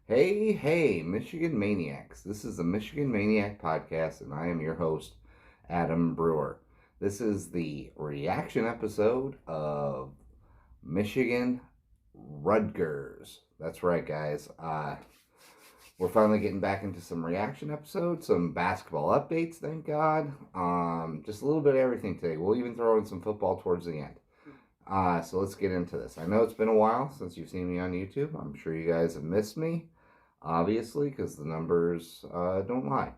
Hey, Michigan Maniacs. This is the Michigan Maniac Podcast, and I am your host, Adam Brewer. This is the reaction episode of Michigan Rutgers. That's right, guys. We're finally getting back into some reaction episodes, some basketball updates, thank God. Just a little bit of everything today. We'll even throw in some football towards the end. So let's get into this. I know it's been a while since you've seen me on YouTube. I'm sure you guys have missed me, obviously, because the numbers don't lie.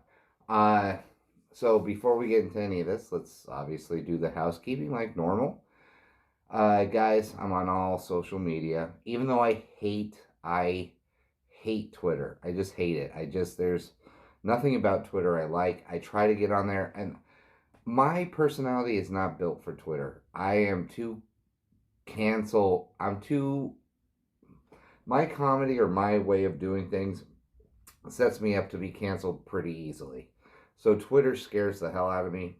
So before we get into any of this, let's obviously do the housekeeping like normal. Guys, I'm on all social media. Even though I hate Twitter. I just hate it. There's nothing about Twitter I like. I try to get on there, and my personality is not built for Twitter. I am too cancel. My comedy or my way of doing things sets me up to be canceled pretty easily. So Twitter scares the hell out of me.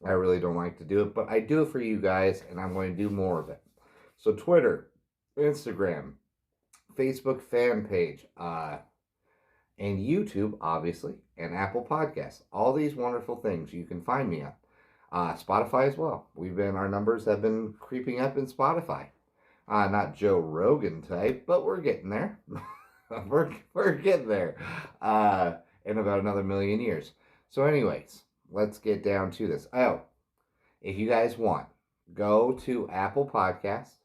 I really don't like to do it, but I do it for you guys, and I'm going to do more of it. So Twitter, Instagram, Facebook fan page, and YouTube, obviously, and Apple Podcasts. All these wonderful things you can find me on. Spotify as well. Our numbers have been creeping up in Spotify. Not Joe Rogan type, but we're getting there. we're getting there. In about another million years. So, anyways, let's get down to this. Oh, if you guys want, go to Apple Podcasts,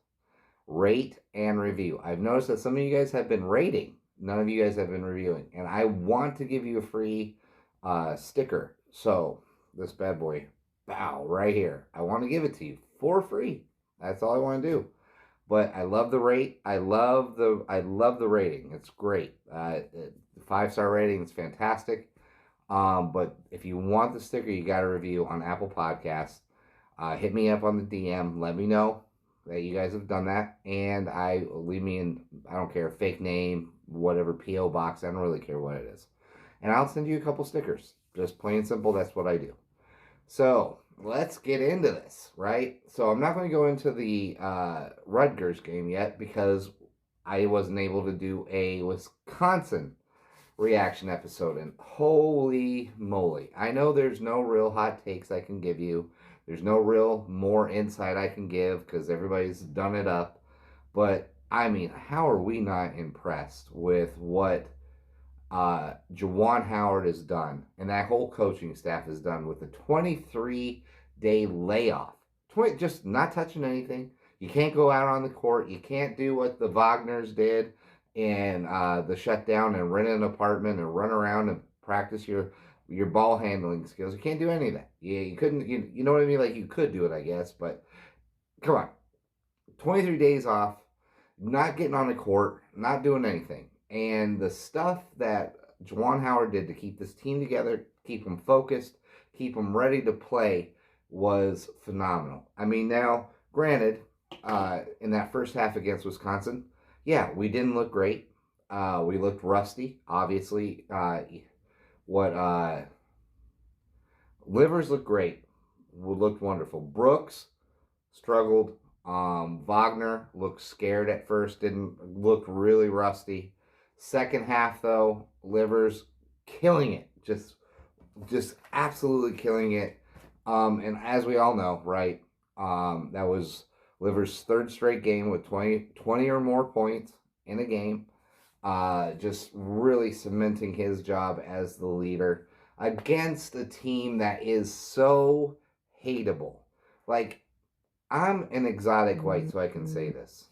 rate and review. I've noticed that some of you guys have been rating. None of you guys have been reviewing. And I want to give you a free sticker. So, this bad boy, bow, right here. I want to give it to you for free. That's all I want to do. But I love the rate. I love the rating. It's great. 5-star rating. It's fantastic. But if you want the sticker, you got to review on Apple Podcasts. Hit me up on the DM. Let me know that you guys have done that, and leave me in. I don't care, fake name, whatever, PO box. I don't really care what it is, and I'll send you a couple stickers. Just plain and simple. That's what I do. So let's get into this, right? So I'm not going to go into the Rutgers game yet because I wasn't able to do a Wisconsin reaction episode, and holy moly, I know there's no real hot takes I can give you. There's no real more insight I can give because everybody's done it up. But I mean, how are we not impressed with what Juwan Howard has done and that whole coaching staff has done with the 23-day layoff? Just not touching anything. You can't go out on the court. You can't do what the Wagners did and the shutdown and rent an apartment and run around and practice your ball handling skills. You can't do any of that. You couldn't. You know what I mean? Like, you could do it, I guess, but come on. 23 days off, not getting on the court, not doing anything. And the stuff that Juwan Howard did to keep this team together, keep them focused, keep them ready to play was phenomenal. I mean, now, granted, in that first half against Wisconsin, yeah, we didn't look great. We looked rusty, obviously. Livers looked great. Looked wonderful. Brooks struggled. Wagner looked scared at first. Didn't look really rusty. Second half though, Livers killing it. Just absolutely killing it. And as we all know, right? That was Livers' third straight game with 20 or more points in a game. Just really cementing his job as the leader against a team that is so hateable. Like, I'm an exotic white, so I can say this.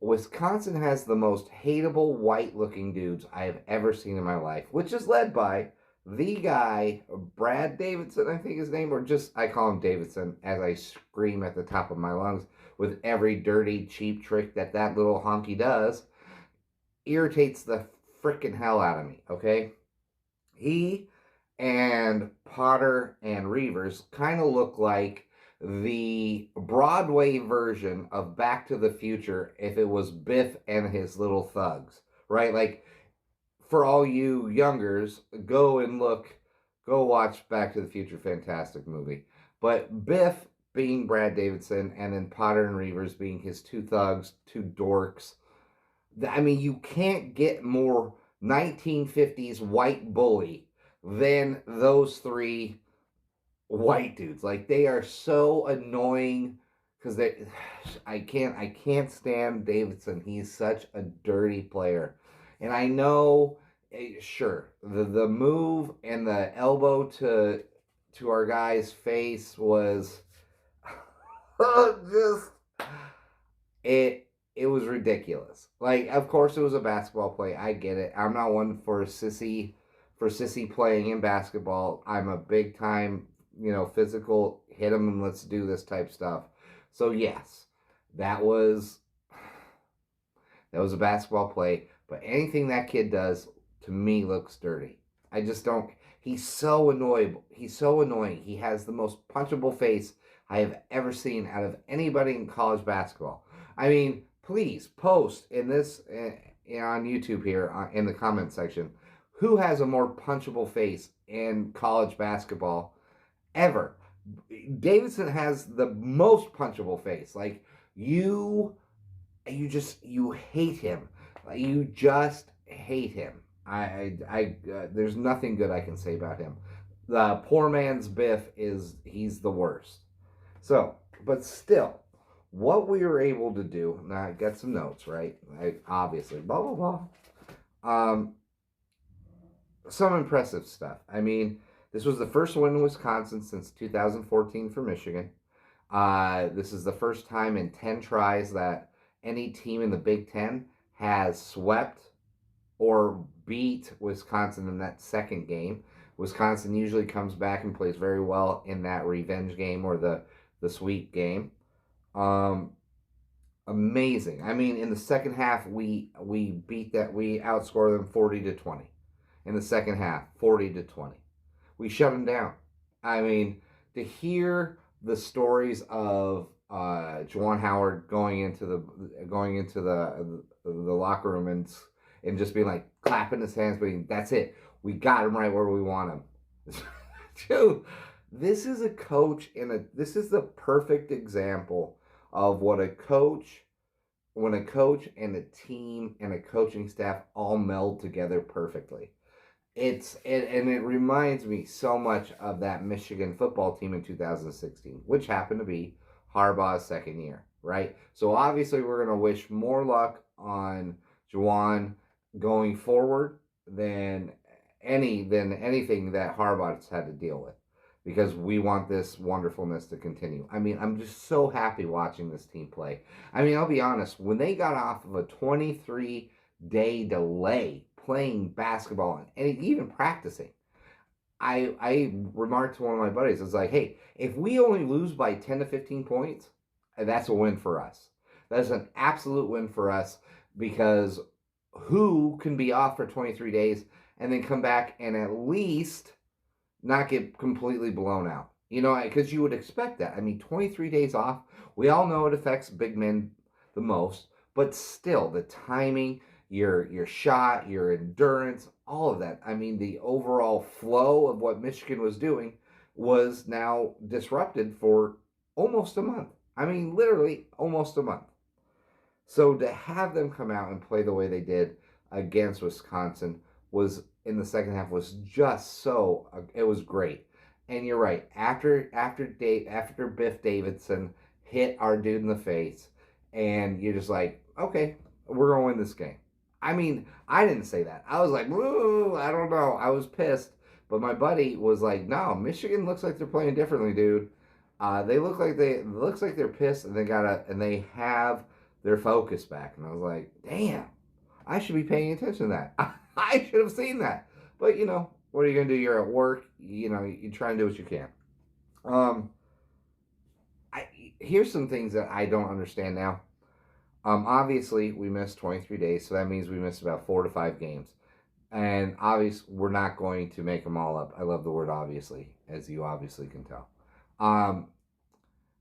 Wisconsin has the most hateable white-looking dudes I have ever seen in my life, which is led by the guy, Brad Davidson, I think his name, or just, I call him Davidson as I scream at the top of my lungs with every dirty, cheap trick that little honky does. Irritates the freaking hell out of me, okay? He and Potter and Reavers kind of look like the Broadway version of Back to the Future if it was Biff and his little thugs, right? Like, for all you youngers, go watch Back to the Future, fantastic movie. But Biff being Brad Davidson, and then Potter and Reavers being his two thugs, two dorks, I mean, you can't get more 1950s white bully than those three white dudes. Like they are so annoying because they I can't stand Davidson. He's such a dirty player. And I know sure, the move and the elbow to our guy's face was just it was ridiculous. Like, of course, it was a basketball play. I get it. I'm not one for sissy playing in basketball. I'm a big time, physical hit him and let's do this type stuff. So yes, that was that was a basketball play. But anything that kid does to me looks dirty. I just don't. He's so annoyed. He's so annoying. He has the most punchable face I have ever seen out of anybody in college basketball. I mean, please post in this on YouTube here in the comment section who has a more punchable face in college basketball ever. Davidson has the most punchable face. Like you hate him. You just hate him. There's nothing good I can say about him. The poor man's Biff he's the worst. So, but still, what we were able to do. Now I got some notes, right? Obviously, blah blah blah. Some impressive stuff. I mean, this was the first win in Wisconsin since 2014 for Michigan. This is the first time in 10 tries that any team in the Big Ten has swept or beat Wisconsin in that second game. Wisconsin usually comes back and plays very well in that revenge game or the sweep game. Um, Amazing. I mean, in the second half, we beat that. We outscored them 40-20. In the second half, 40-20. We shut them down. I mean, to hear the stories of Juwan Howard going into the locker room and just being like clapping his hands, being that's it. We got him right where we want him. Dude, this is a coach this is the perfect example of what a coach when a coach and a team and a coaching staff all meld together perfectly. And it reminds me so much of that Michigan football team in 2016, which happened to be Harbaugh's second year, right? So obviously we're gonna wish more luck on Juwan going forward than anything that Harbaugh's had to deal with, because we want this wonderfulness to continue. I mean, I'm just so happy watching this team play. I mean, I'll be honest, when they got off of a 23-day delay playing basketball and even practicing, I remarked to one of my buddies, I was like, hey, if we only lose by 10 to 15 points, that's a win for us. That's an absolute win for us, because who can be off for 23 days and then come back and at least not get completely blown out? Because you would expect that. I mean, 23 days off, we all know it affects big men the most, but still, the timing, your shot, your endurance, all of that. I mean, the overall flow of what Michigan was doing was now disrupted for almost a month. I mean, literally almost a month. So to have them come out and play the way they did against Wisconsin was in the second half was just so it was great. And you're right. After Biff Davidson hit our dude in the face, and you're just like, okay, we're gonna win this game. I mean, I didn't say that. I was like, woo, I don't know. I was pissed. But my buddy was like, no, Michigan looks like they're playing differently, dude. They looks like they're pissed, and they have their focus back. And I was like, damn, I should be paying attention to that. I should have seen that. But what are you gonna do? You're at work. You try and do what you can. Here's some things that I don't understand now. Obviously, we missed 23 days, so that means we missed about 4 to 5 games. And obviously, we're not going to make them all up. I love the word obviously, as you obviously can tell.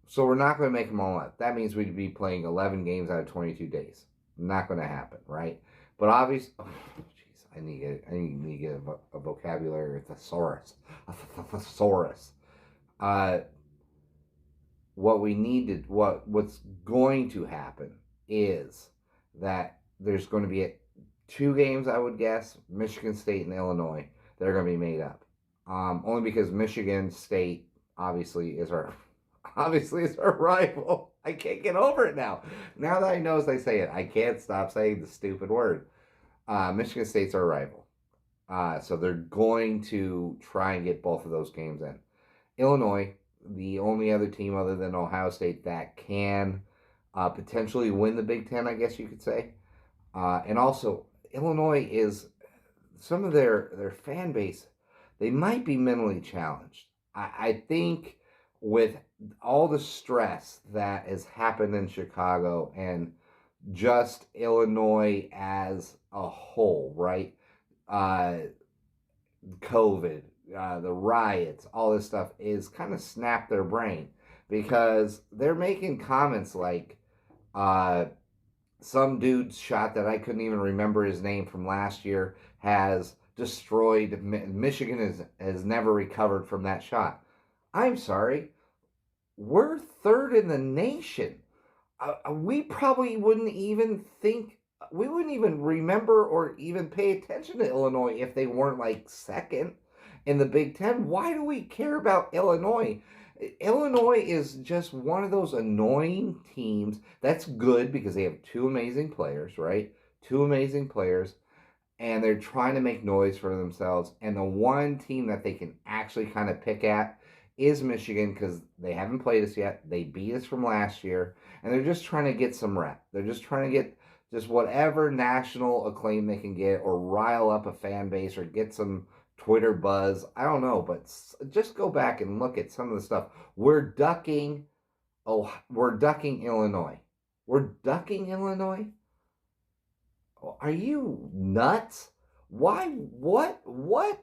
So we're not going to make them all up. That means we'd be playing 11 games out of 22 days. Not going to happen, right? But obviously, jeez, I need to get a vocabulary thesaurus. A thesaurus. What's going to happen is that there's going to be two games, I would guess, Michigan State and Illinois, that are going to be made up. Only because Michigan State obviously is our rival. I can't get over it now. Now that I know as I say it, I can't stop saying the stupid word. Michigan State's our rival. So they're going to try and get both of those games in. Illinois, the only other team other than Ohio State that can potentially win the Big Ten, I guess you could say. And also, Illinois is some of their fan base, they might be mentally challenged. I think with all the stress that has happened in Chicago and just Illinois as a whole, right? COVID, the riots, all this stuff is kind of snapped their brain because they're making comments like some dude's shot that I couldn't even remember his name from last year has destroyed. Michigan has never recovered from that shot. I'm sorry. We're third in the nation. We probably wouldn't even remember or even pay attention to Illinois if they weren't like second in the Big Ten. Why do we care about Illinois? Illinois is just one of those annoying teams. That's good because they have two amazing players, right? Two amazing players, and they're trying to make noise for themselves. And the one team that they can actually kind of pick at is Michigan because they haven't played us yet. They beat us from last year, and they're just trying to get some rep. They're just trying to get just whatever national acclaim they can get or rile up a fan base or get some Twitter buzz. I don't know, but just go back and look at some of the stuff. We're ducking Illinois. We're ducking Illinois? Are you nuts? Why? What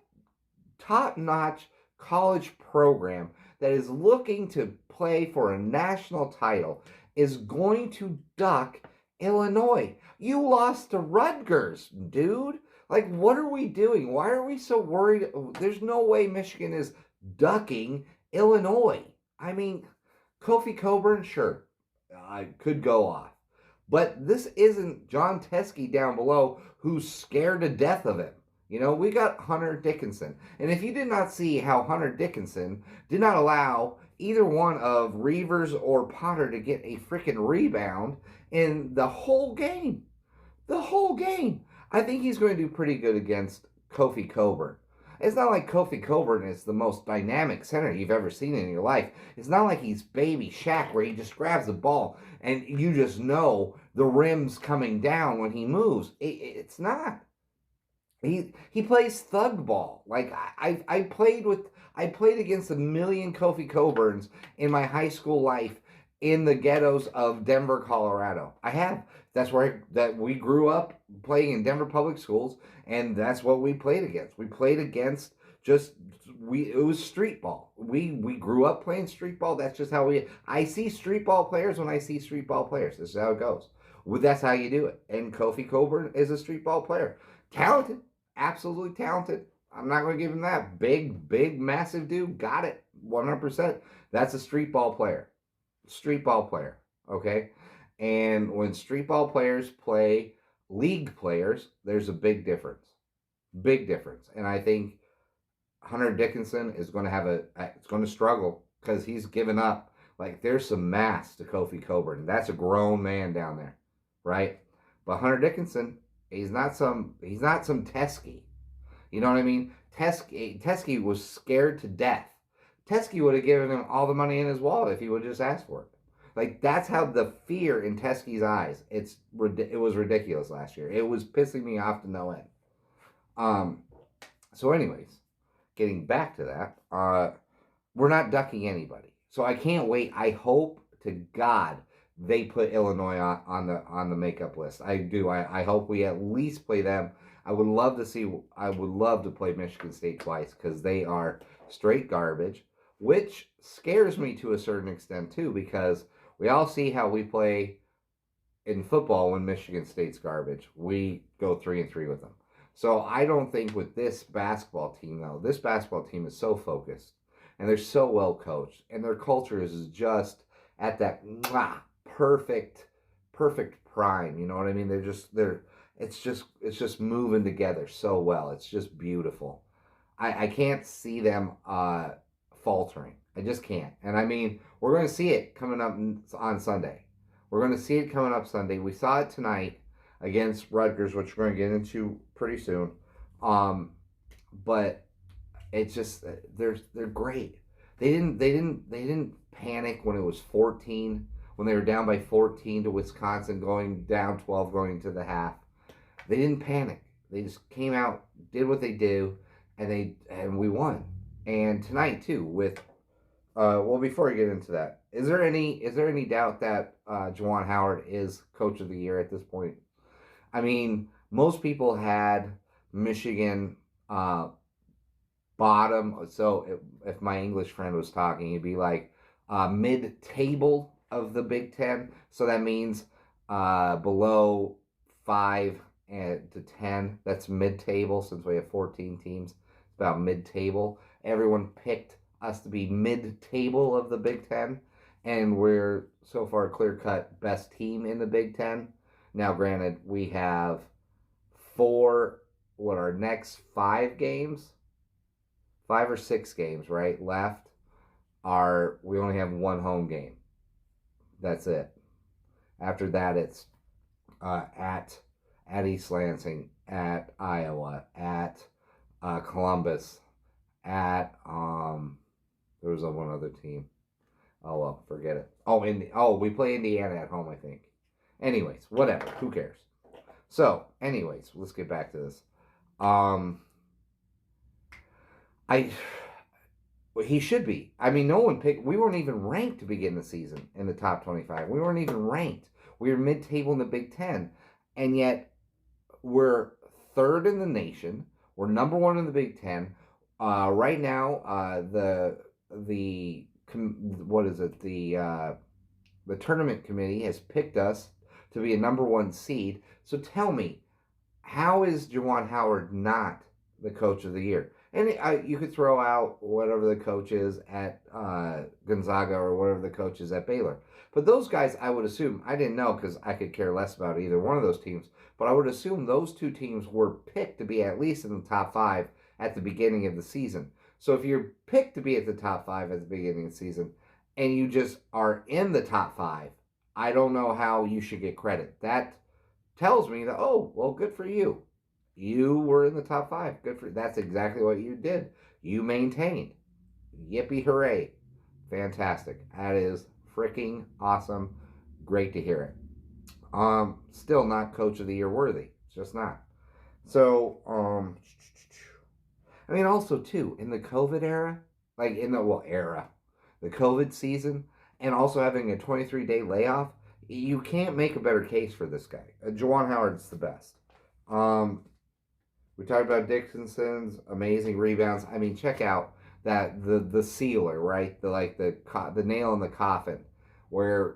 top-notch college program that is looking to play for a national title is going to duck Illinois? You lost to Rutgers, dude. Like, what are we doing? Why are we so worried? There's no way Michigan is ducking Illinois. I mean, Kofi Coburn, sure, I could go off. But this isn't John Teskey down below who's scared to death of him. You know, we got Hunter Dickinson. And if you did not see how Hunter Dickinson did not allow either one of Reavers or Potter to get a freaking rebound in the whole game. I think he's going to do pretty good against Kofi Coburn. It's not like Kofi Coburn is the most dynamic center you've ever seen in your life. It's not like he's baby Shaq where he just grabs the ball and you just know the rim's coming down when he moves. It's not. He plays thug ball. Like I played against a million Kofi Coburns in my high school life in the ghettos of Denver, Colorado. I have. That's where we grew up playing in Denver public schools, and that's what we played against. We played against it was street ball. We grew up playing street ball. That's just how I see street ball players when I see street ball players. This is how it goes. That's how you do it. And Kofi Coburn is a street ball player. Talented. Absolutely talented. I'm not going to give him that. Big, massive dude. Got it. 100%. That's a street ball player. Street ball player. Okay? And when street ball players play league players, there's a big difference. Big difference. And I think Hunter Dickinson is going to it's going to struggle because he's given up. Like, there's some mass to Kofi Coburn. That's a grown man down there. Right? But Hunter Dickinson, he's not some Teskey. You know what I mean? Teskey was scared to death. Teskey would have given him all the money in his wallet if he would have just asked for it. Like, that's how the fear in Teskey's eyes. It was ridiculous last year. It was pissing me off to no end. So anyways, getting back to that, we're not ducking anybody. So I can't wait. I hope to God they put Illinois on the makeup list. I do. I hope we at least play them. I would love to play Michigan State twice because they are straight garbage, which scares me to a certain extent too, because we all see how we play in football when Michigan State's garbage. We go 3-3 with them. So I don't think with this basketball team, though, this basketball team is so focused and they're so well coached and their culture is just at that perfect perfect prime. You know what I mean? It's just moving together so well. It's just beautiful. I can't see them faltering. I just can't. And I mean, we're going to see it coming up on Sunday. We're going to see it coming up Sunday. We saw it tonight against Rutgers, which we're going to get into pretty soon. But it's just they're great. They didn't panic when it was 14, when they were down by 14 to Wisconsin, going down 12 going into the half. They didn't panic. They just came out, did what they do, and we won. And tonight too, with well, before I get into that, is there any doubt that Juwan Howard is Coach of the Year at this point? I mean, most people had Michigan bottom. So if my English friend was talking, he'd be like mid-table of the Big Ten. So that means below 5 to 10. That's mid-table since we have 14 teams. It's about mid-table. Everyone picked us to be mid-table of the Big Ten, and we're so far clear-cut best team in the Big Ten. Now, granted, we have our next 5 games, 5 or 6 games, right, left, we only have 1 home game. That's it. After that, it's at East Lansing, at Iowa, at Columbus, at there was one other team. Oh well, forget it. We play Indiana at home, I think. Anyways, whatever. Who cares? So, anyways, let's get back to this. He should be. I mean, no one picked. We weren't even ranked to begin the season in the top 25. We weren't even ranked. We were mid-table in the Big Ten, and yet we're 3rd in the nation. We're number 1 in the Big Ten. Right now, the tournament committee has picked us to be a number 1 seed. So tell me, how is Juwan Howard not the Coach of the Year? And you could throw out whatever the coach is at Gonzaga or whatever the coach is at Baylor. But those guys, I would assume, I didn't know because I could care less about either one of those teams, but I would assume those 2 teams were picked to be at least in the top 5 at the beginning of the season. So if you're picked to be at the top 5 at the beginning of the season and you just are in the top 5, I don't know how you should get credit. That tells me that, oh, well, good for you. You were in the top 5. Good for you. That's exactly what you did. You maintained. Yippee hooray. Fantastic. That is freaking awesome. Great to hear it. Still not Coach of the Year worthy. It's just not. So, I mean, also, too, in the COVID era, the COVID season, and also having a 23-day layoff, you can't make a better case for this guy. Juwan Howard's the best. We talked about Dickinson's amazing rebounds. I mean, check out that the sealer, right? The nail in the coffin, where,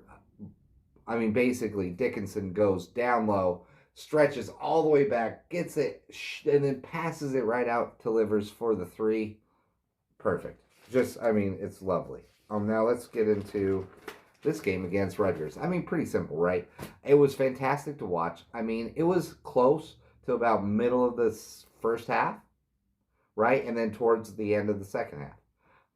I mean, basically Dickinson goes down low, stretches all the way back, gets it, and then passes it right out to Livers for the 3. Perfect. I mean, it's lovely. Now let's get into this game against Rutgers. I mean, pretty simple, right? It was fantastic to watch. I mean, it was close to about middle of the first half, right? And then towards the end of the second half.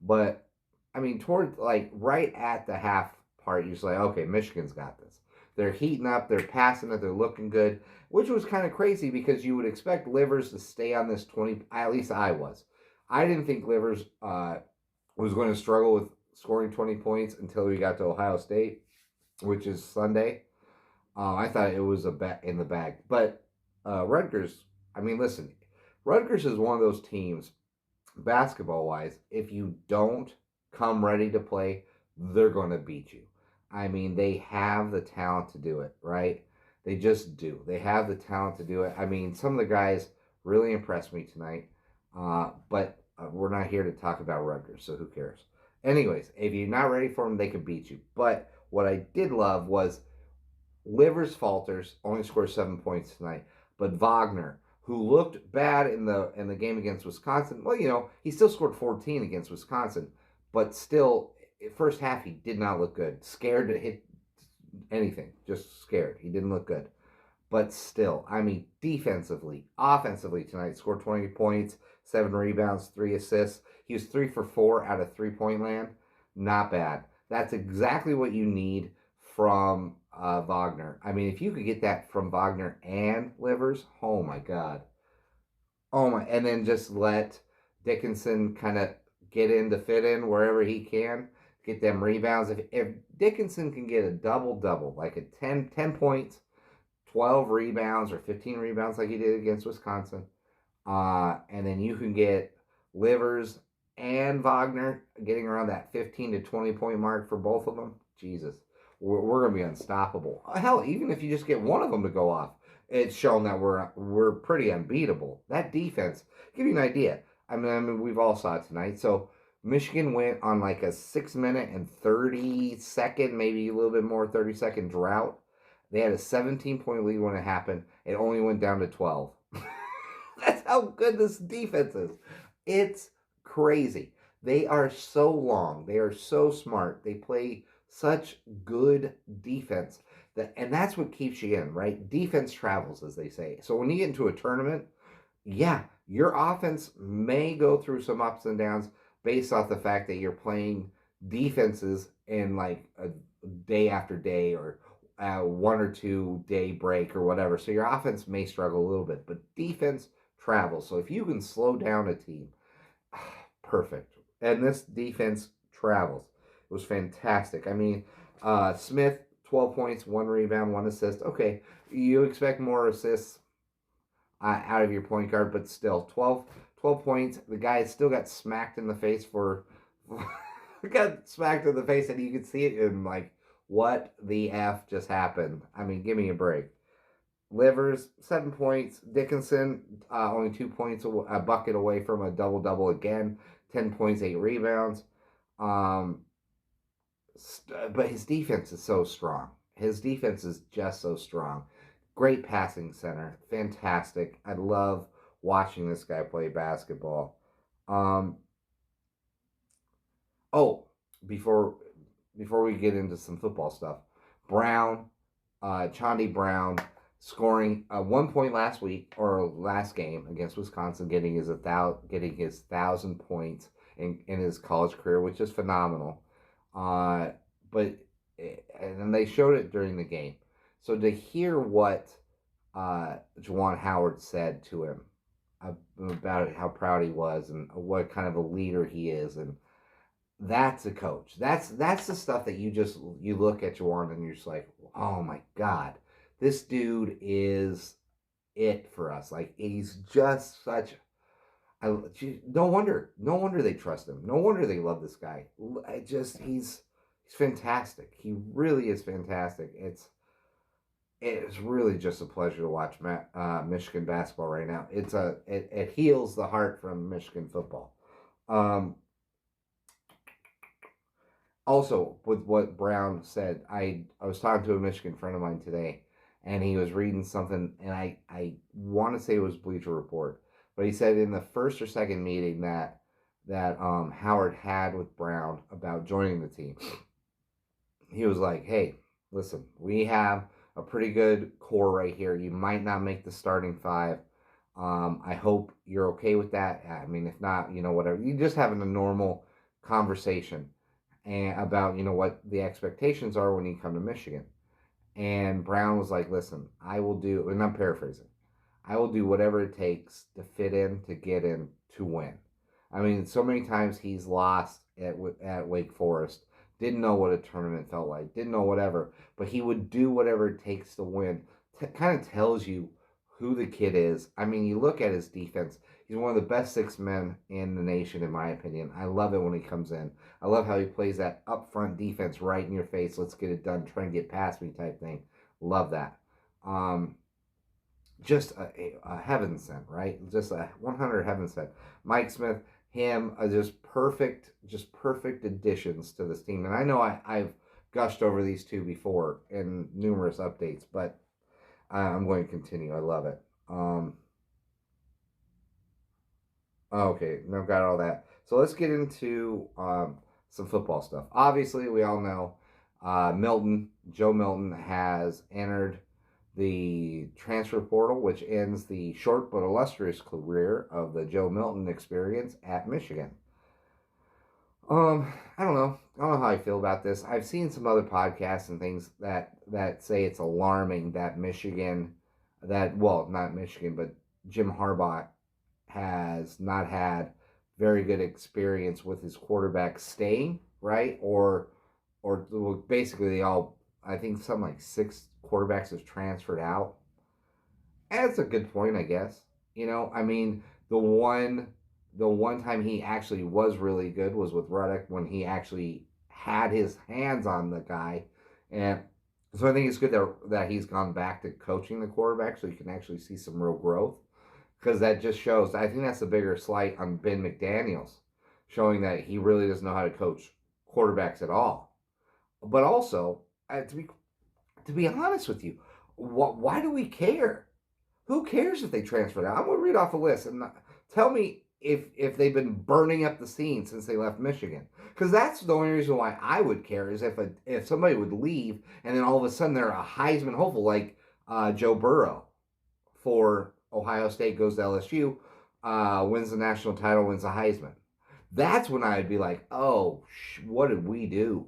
But, I mean, right at the half part, you're just like, okay, Michigan's got this. They're heating up, they're passing it, they're looking good, which was kind of crazy because you would expect Livers to stay on this 20, at least I was. I didn't think Livers was going to struggle with scoring 20 points until we got to Ohio State, which is Sunday. I thought it was in the bag. But Rutgers, I mean, listen, Rutgers is one of those teams, basketball-wise, if you don't come ready to play, they're going to beat you. I mean, they have the talent to do it, right? They just do. They have the talent to do it. I mean, some of the guys really impressed me tonight, but we're not here to talk about Rutgers, so who cares? Anyways, if you're not ready for them, they can beat you. But what I did love was Livers falters, only scored 7 points tonight. But Wagner, who looked bad in the game against Wisconsin, well, you know, he still scored 14 against Wisconsin. But still, first half, he did not look good. Scared to hit anything. Just scared. He didn't look good. But still, I mean, defensively, offensively tonight, scored 20 points, 7 rebounds, 3 assists. He was 3 for 4 out of 3-point land. Not bad. That's exactly what you need from Wagner. I mean, if you could get that from Wagner and Livers, oh my God. Oh my, and then just let Dickinson kind of get in to fit in wherever he can, get them rebounds. If Dickinson can get a double double, like a 10 points, 12 rebounds or 15 rebounds like he did against Wisconsin. And then you can get Livers and Wagner getting around that 15 to 20 point mark for both of them. Jesus, we're going to be unstoppable. Hell, even if you just get one of them to go off, it's shown that we're pretty unbeatable. That defense, give you an idea. I mean, we've all saw it tonight. So Michigan went on like a 6 minute and 30-second, maybe a little bit more, 30-second drought. They had a 17-point lead when it happened. It only went down to 12. That's how good this defense is. It's crazy. They are so long. They are so smart. They play such good defense. And that's what keeps you in, right? Defense travels, as they say. So when you get into a tournament, yeah, your offense may go through some ups and downs based off the fact that you're playing defenses in like a day after day or 1 or 2 day break or whatever. So your offense may struggle a little bit, but defense travels. So if you can slow down a team, perfect. And this defense travels. It was fantastic. I mean, Smith, 12 points, 1 rebound, 1 assist. Okay, you expect more assists out of your point guard, but still, 12 points. The guy still got smacked in the face got smacked in the face, and you could see it in like, what the F just happened? I mean, give me a break. Livers, 7 points. Dickinson, only 2 points, a bucket away from a double-double again. 10 points, 8 rebounds. But his defense is so strong. His defense is just so strong. Great passing center. Fantastic. I love watching this guy play basketball. Oh, before we get into some football stuff, Brown, Chandi Brown, scoring 1 point last week or last game against Wisconsin, getting his 1,000 points in his college career, which is phenomenal. But and they showed it during the game. So to hear what Juwan Howard said to him about how proud he was and what kind of a leader he is, and that's a coach. That's the stuff that you look at Juwan and you're just like, oh my God, this dude is it for us. Like, he's just such. No wonder they trust him. No wonder they love this guy. He's fantastic. He really is fantastic. It's really just a pleasure to watch Michigan basketball right now. It heals the heart from Michigan football. Also, with what Brown said, I was talking to a Michigan friend of mine today, and he was reading something, and I want to say it was Bleacher Report, but he said in the first or second meeting that Howard had with Brown about joining the team, he was like, "Hey, listen, we have a pretty good core right here. You might not make the starting 5. I hope you're okay with that. I mean, if not, whatever. You just having a normal conversation and about what the expectations are when you come to Michigan." And Brown was like, "Listen, I will do," and I'm paraphrasing, "I will do whatever it takes to fit in, to get in, to win." I mean, so many times he's lost at Wake Forest, didn't know what a tournament felt like, didn't know whatever, but he would do whatever it takes to win. Kind of tells you who the kid is. I mean, you look at his defense. He's one of the best 6 men in the nation, in my opinion. I love it when he comes in. I love how he plays that up front defense right in your face. Let's get it done. Try and get past me type thing. Love that. Just a heaven sent, right? Just a 100 heaven sent. Mike Smith, him, just perfect additions to this team. And I know I've gushed over these two before in numerous updates, but I'm going to continue. I love it. Okay, now got all that. So let's get into some football stuff. Obviously, we all know Joe Milton has entered the transfer portal, which ends the short but illustrious career of the Joe Milton experience at Michigan. I don't know. I don't know how I feel about this. I've seen some other podcasts and things that say it's alarming that not Michigan, but Jim Harbaugh has not had very good experience with his quarterback staying, right? Or well, basically they all, I think something like 6 quarterbacks have transferred out. And that's a good point, I guess. I mean, the one the one time he actually was really good was with Ruddock when he actually had his hands on the guy. And so I think it's good that he's gone back to coaching the quarterback so you can actually see some real growth. Because that just shows, I think that's a bigger slight on Ben McDaniels, showing that he really doesn't know how to coach quarterbacks at all. But also, to be honest with you, why do we care? Who cares if they transferred out? I'm going to read off a list and tell me if they've been burning up the scene since they left Michigan. Because that's the only reason why I would care is if somebody would leave and then all of a sudden they're a Heisman hopeful like Joe Burrow for Ohio State, goes to LSU, wins the national title, wins the Heisman. That's when I would be like, oh, what did we do?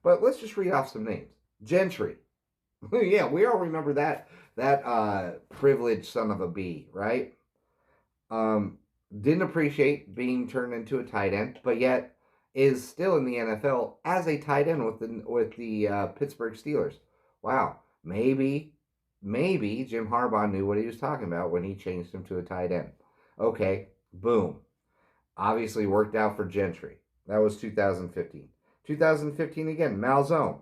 But let's just read off some names. Gentry. Yeah, we all remember that privileged son of a bee, right? Didn't appreciate being turned into a tight end, but yet is still in the NFL as a tight end with the Pittsburgh Steelers. Wow, maybe Jim Harbaugh knew what he was talking about when he changed him to a tight end. Okay, boom. Obviously worked out for Gentry. That was 2015. 2015 again, Malzone.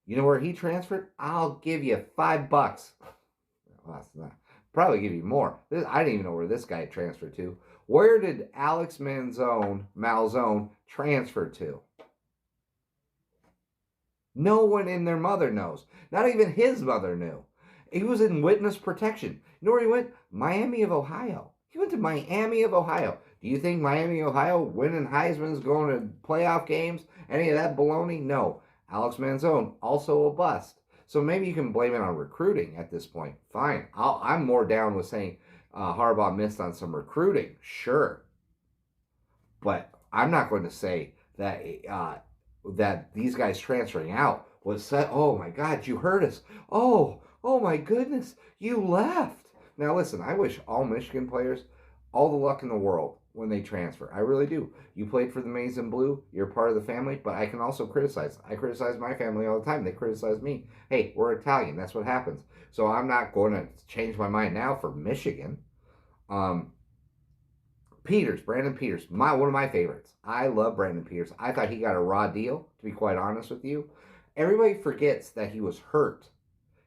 You know where he transferred? I'll give you $5. Well, that's not. Probably give you more. I didn't even know where this guy transferred to. Where did Alex Malzone transfer to? No one in their mother knows. Not even his mother knew. He was in witness protection. You know where he went? Miami of Ohio. He went to Miami of Ohio. Do you think Miami, Ohio, winning Heisman's, going to playoff games? Any of that baloney? No. Alex Manzone, also a bust. So maybe you can blame it on recruiting at this point. Fine. I'm more down with saying Harbaugh missed on some recruiting. Sure. But I'm not going to say that that these guys transferring out was said, oh my God, you hurt us. Oh my goodness, you left. Now listen, I wish all Michigan players all the luck in the world when they transfer. I really do. You played for the Maize and Blue. You're part of the family, but I can also criticize. I criticize my family all the time. They criticize me. Hey, we're Italian. That's what happens. So I'm not going to change my mind now for Michigan. Brandon Peters, one of my favorites. I love Brandon Peters. I thought he got a raw deal, to be quite honest with you. Everybody forgets that he was hurt.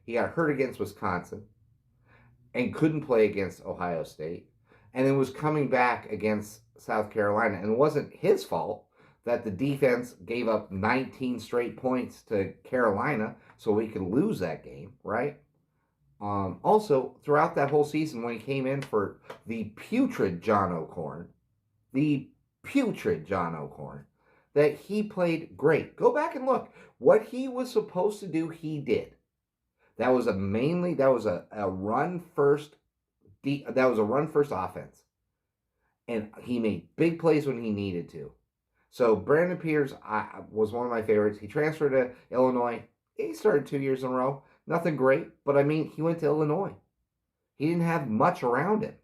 He got hurt against Wisconsin and couldn't play against Ohio State, and then was coming back against South Carolina. And it wasn't his fault that the defense gave up 19 straight points to Carolina so we could lose that game, right? Also, throughout that whole season, when he came in for the putrid John O'Korn, that he played great. Go back and look. What he was supposed to do, he did. That was a run first. That was a run first offense, and he made big plays when he needed to. So Brandon Peters was one of my favorites. He transferred to Illinois. He started 2 years in a row. Nothing great, but I mean, he went to Illinois. He didn't have much around him.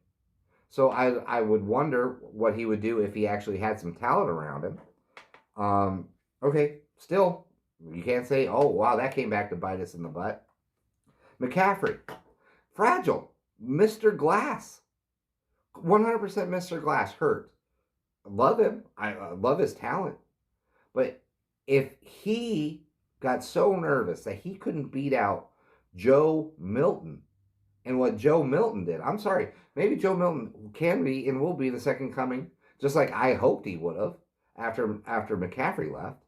So I would wonder what he would do if he actually had some talent around him. Okay, still, you can't say, oh, wow, that came back to bite us in the butt. McCaffrey, fragile, Mr. Glass, 100% Mr. Glass, hurt. Love him. I love his talent. But if he got so nervous that he couldn't beat out Joe Milton and what Joe Milton did, I'm sorry, maybe Joe Milton can be and will be the second coming, just like I hoped he would have after McCaffrey left.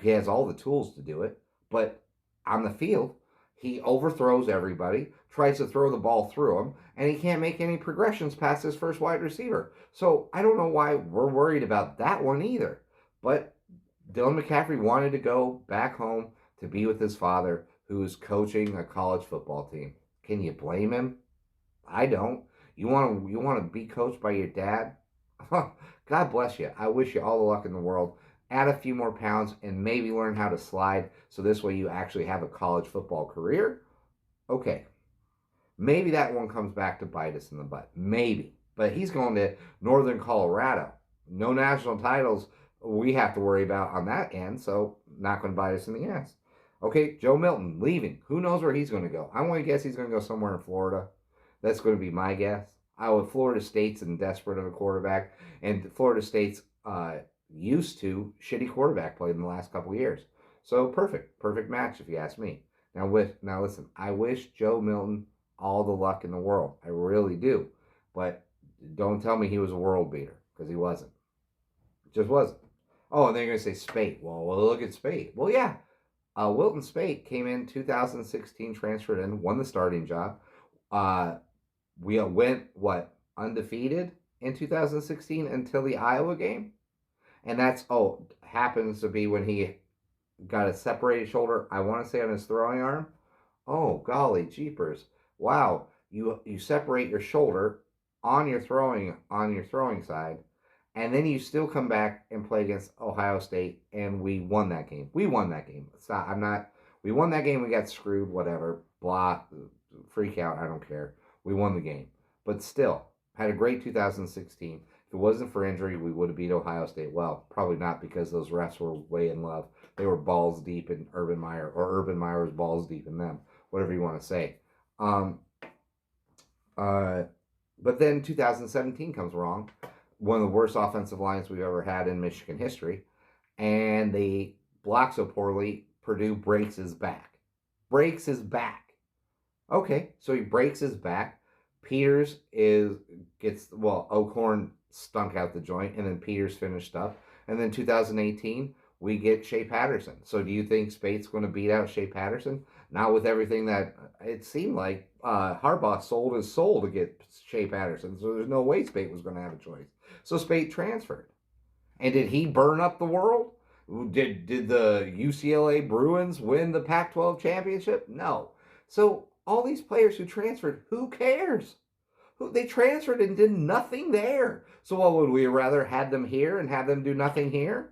He has all the tools to do it, but on the field, he overthrows everybody, tries to throw the ball through him, and he can't make any progressions past his first wide receiver. So I don't know why we're worried about that one either. But Dylan McCaffrey wanted to go back home to be with his father, who is coaching a college football team. Can you blame him? I don't. You want to be coached by your dad? God bless you. I wish you all the luck in the world. Add a few more pounds and maybe learn how to slide so this way you actually have a college football career. Okay. Maybe that one comes back to bite us in the butt. Maybe. But he's going to Northern Colorado. No national titles we have to worry about on that end, so not going to bite us in the ass. Okay, Joe Milton leaving. Who knows where he's going to go? I'm going to guess he's going to go somewhere in Florida. That's going to be my guess. Florida State's in desperate of a quarterback, and Florida State's used to shitty quarterback play in the last couple of years. So perfect match if you ask me. Now listen, I wish Joe Milton all the luck in the world. I really do. But don't tell me he was a world beater, because he wasn't. Just wasn't. Oh, and they're going to say Spate. Well, look at Spate. Well, yeah. Wilton Spate came in 2016, transferred in, won the starting job. We went, undefeated in 2016 until the Iowa game? And that's, happens to be when he got a separated shoulder, I want to say on his throwing arm. Oh, golly jeepers. Wow, you separate your shoulder on your throwing side, and then you still come back and play against Ohio State, and we won that game. We won that game. We won that game. We got screwed. Whatever. Blah. Freak out. I don't care. We won the game, but still had a great 2016. If it wasn't for injury, we would have beat Ohio State. Well, probably not, because those refs were way in love. They were balls deep in Urban Meyer, or Urban Meyer was balls deep in them. Whatever you want to say. But then 2017 comes along, one of the worst offensive lines we've ever had in Michigan history, and they block so poorly, Purdue breaks his back. Okay, so he breaks his back. Peters O'Korn stunk out the joint, and then Peters finished up. And then 2018, we get Shea Patterson. So do you think Spate's going to beat out Shea Patterson? Not with everything that it seemed like Harbaugh sold his soul to get Shea Patterson. So there's no way Spate was going to have a choice. So Spate transferred. And did he burn up the world? Did the UCLA Bruins win the Pac-12 championship? No. So all these players who transferred, who cares? They transferred and did nothing there. So what would we rather had them here and have them do nothing here?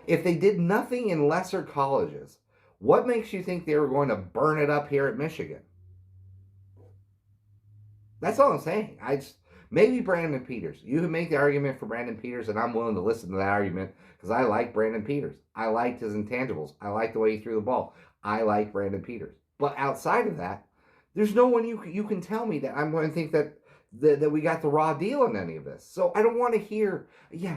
If they did nothing in lesser colleges, what makes you think they were going to burn it up here at Michigan? That's all I'm saying. Maybe Brandon Peters. You can make the argument for Brandon Peters, and I'm willing to listen to that argument, because I like Brandon Peters. I liked his intangibles. I like the way he threw the ball. I like Brandon Peters. But outside of that, there's no one you can tell me that I'm going to think that we got the raw deal in any of this. So I don't want to hear,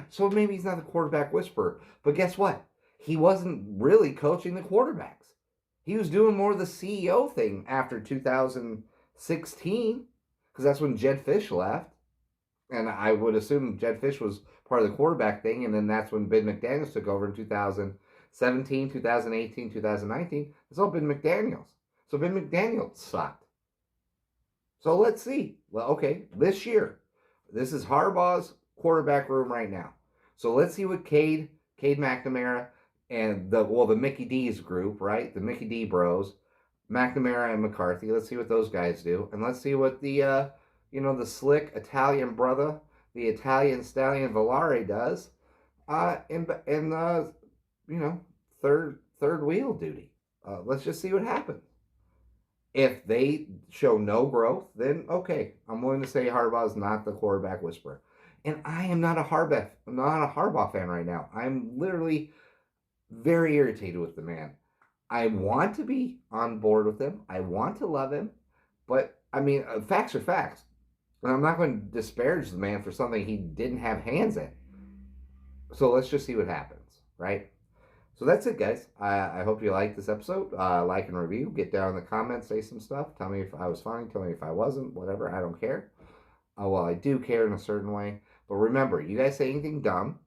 so maybe he's not the quarterback whisperer. But guess what? He wasn't really coaching the quarterbacks. He was doing more of the CEO thing after 2016, because that's when Jed Fish left. And I would assume Jed Fish was part of the quarterback thing, and then that's when Ben McDaniels took over in 2017, 2018, 2019. It's all Ben McDaniels. So Ben McDaniels sucked. So let's see. Well, okay, this year, this is Harbaugh's quarterback room right now. So let's see what Cade McNamara, and the Mickey D's group, right? The Mickey D bros, McNamara and McCarthy. Let's see what those guys do, and let's see what the the slick Italian brother, the Italian stallion Valari does, in third wheel duty. Let's just see what happens. If they show no growth, then okay, I'm willing to say Harbaugh's not the quarterback whisperer. And I am not a Harbaugh fan right now. I'm literally very irritated with the man. I want to be on board with him. I want to love him. But, facts are facts. And I'm not going to disparage the man for something he didn't have hands in. So let's just see what happens, right? So that's it, guys. I hope you liked this episode. Like and review. Get down in the comments. Say some stuff. Tell me if I was funny. Tell me if I wasn't. Whatever. I don't care. I do care in a certain way. But remember, you guys say anything dumb,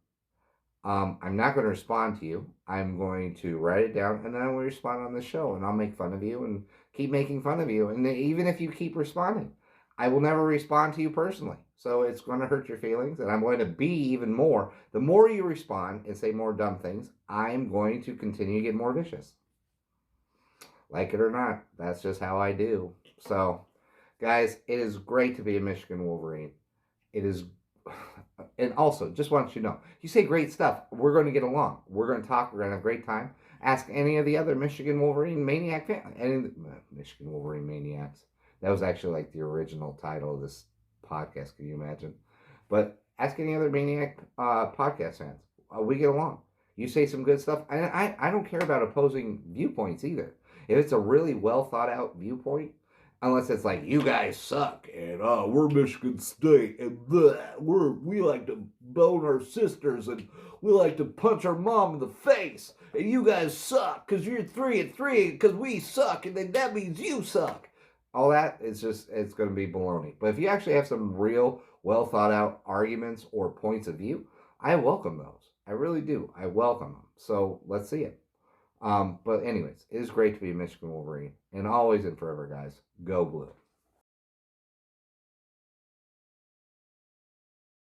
I'm not going to respond to you. I'm going to write it down, and then I'm going to respond on the show. And I'll make fun of you and keep making fun of you. And even if you keep responding, I will never respond to you personally. So it's going to hurt your feelings, and I'm going to be even more. The more you respond and say more dumb things, I'm going to continue to get more vicious. Like it or not, that's just how I do. So, guys, it is great to be a Michigan Wolverine. It is, and also, just want you to know, you say great stuff. We're going to get along. We're going to talk. We're going to have a great time. Ask any of the other Michigan Wolverine Maniac fans. Any Michigan Wolverine Maniacs. That was actually like the original title of this podcast. Can you imagine? But ask any other Maniac podcast fans. We get along. You say some good stuff. I don't care about opposing viewpoints either. If it's a really well thought out viewpoint, unless it's like, you guys suck and we're Michigan State and we like to bone our sisters and we like to punch our mom in the face and you guys suck because you're 3-3 because we suck and then that means you suck. All that is just, it's going to be baloney. But if you actually have some real well thought out arguments or points of view, I welcome those. I really do. I welcome them. So let's see it. But anyways, it is great to be a Michigan Wolverine. And always and forever, guys, go blue.